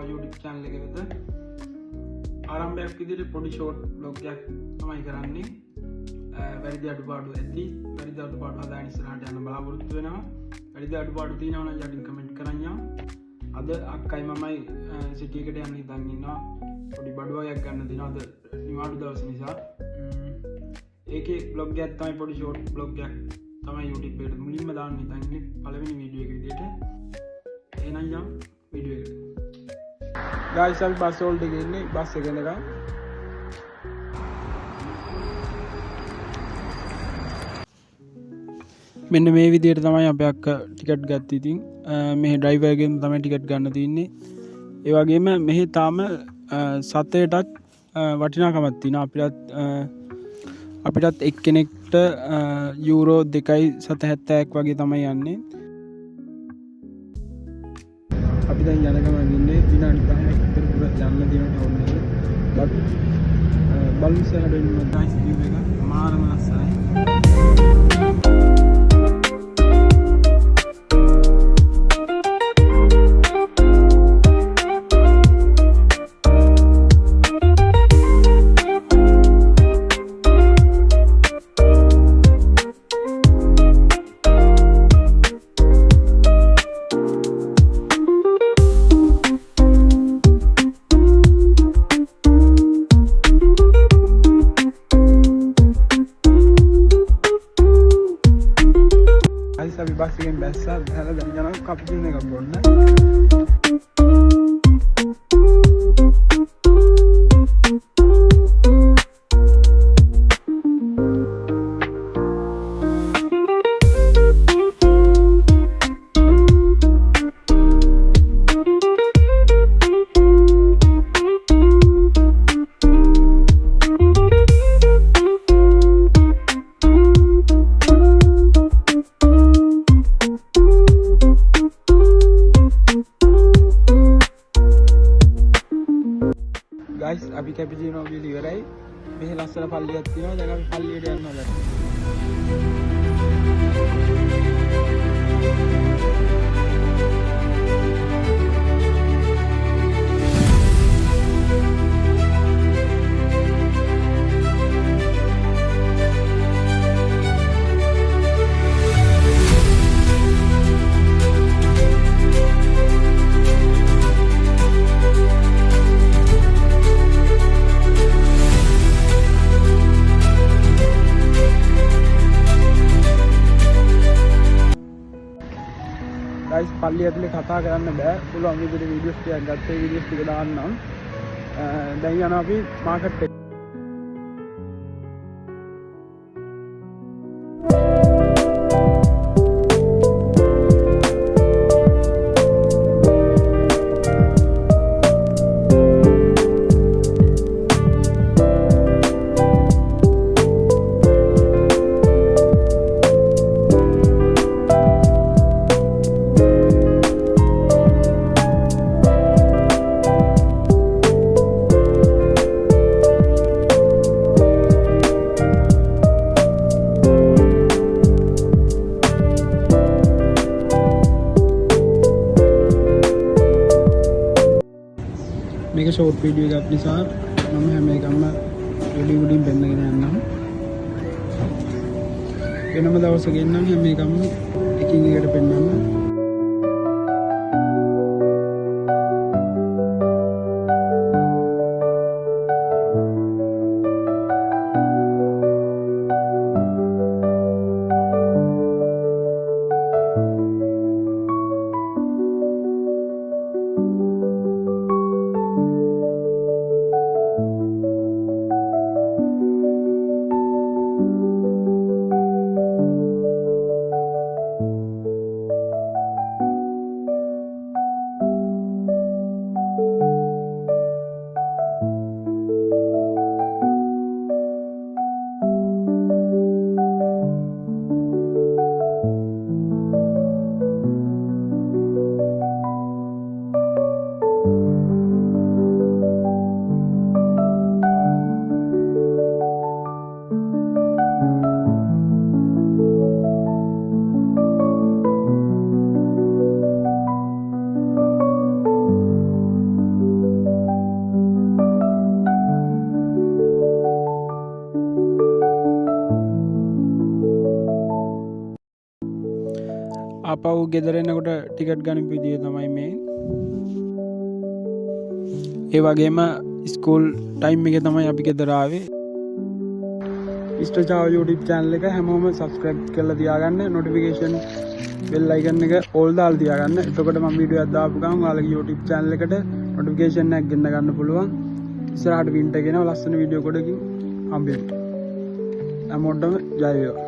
YouTube channel එක වෙත ආරම්භයක් විදිහට පොඩි ෂෝට් බ්ලොග් එකක් තමයි කරන්නේ. වැරදි අඩුපාඩු ඇති. වැරදි අඩුපාඩු හදාගෙන ඉස්සරහට යන්න බලාපොරොත්තු වෙනවා. වැරදි අඩුපාඩු තියෙනවා නම් යටින් කමෙන්ට් කරන්න. අද අක්කයි මමයි සිටි එකට යන්න හිතන් ඉන්නවා. පොඩි බඩුවක් ගන්න දිනවා අද නිවාඩු දවස නිසා. ඒකේ බ්ලොග් එකක් තමයි පොඩි ෂෝට් බ්ලොග් එකක් තමයි YouTube එකට මුලින්ම දාන්න හිතන් ඉන්නේ පළවෙනි වීඩියෝ එක විදිහට. එහෙනම් යම් වීඩියෝ එකට. guys අපි බස් වලට ගිහින්නේ බස් එක යනකම්. මෙන්න මේ විදිහට තමයි අපි අක්ක ටිකට් ගත්තී. ඉතින් මෙහි ඩ්‍රයිවර්ගෙන් තමයි ටිකට් ගන්න තියෙන්නේ. ඒ වගේම මෙහි තාම සතයටත් වටිනාකමක් තියෙනවා. අපිටත් එක්කෙනෙක්ට යූරෝ 2.70ක් වගේ තමයි යන්නේ. අපි දැන් යන ගමන් ඉන්නේ විනාඩි 10ක් විතර දුර යන්න තියෙන ටවුන් එකට. බලමු ඉස්සරහට එන්න ගයිස් view එක මාරම ලස්සනයි. අපි බස් එකෙන් බැස්සා. බහලා දැන් යනවා කපුටින් එකක් බොන්න. guys අපි කැපිචිනෝ බීලා ඉවරයි. මෙහි ලස්සන පල්ලියක් තියෙනවා. දැන් අපි පල්ලියට යනවා. guys පල්ලිය ඇතුලේ කතා කරන්න බෑ. පුළුවන් විදිහට වීඩියෝස් ටිකක් ගත්තා. වීඩියෝස් ටික දාන්නම්. දැන් යනවා අපි මාකට් එකට. මේක ෂෝට් වීඩියෝ එකක් නිසා මම හැම එකම රෙඩි උඩින් බෙන්නගෙන යන්නම්. වෙනම දවසක එන්නම් හැම එකම එකින් එකට පෙන්නන්න. ආපහු ගෙදර එනකොට ටිකට් ගන්න විදිය තමයි මේ. ඒ වගේම ස්කූල් ටයිම් එකේ තමයි අපි ගෙදර ආවේ. Mr. Chao YouTube channel එක හැමෝම subscribe කරලා තියාගන්න, notification bell icon එක all දාලා තියාගන්න. එතකොට මම වීඩියෝ එකක් දාපු ගමන් ඔයාලගේ YouTube channel එකට notification එකක් ගෙන්න ගන්න පුළුවන්. ඉස්සරහට වින්ටර් ගෙනව ලස්සන වීඩියෝ කොටකින් හම්බෙන්න. හැමෝටම ජය වේවා.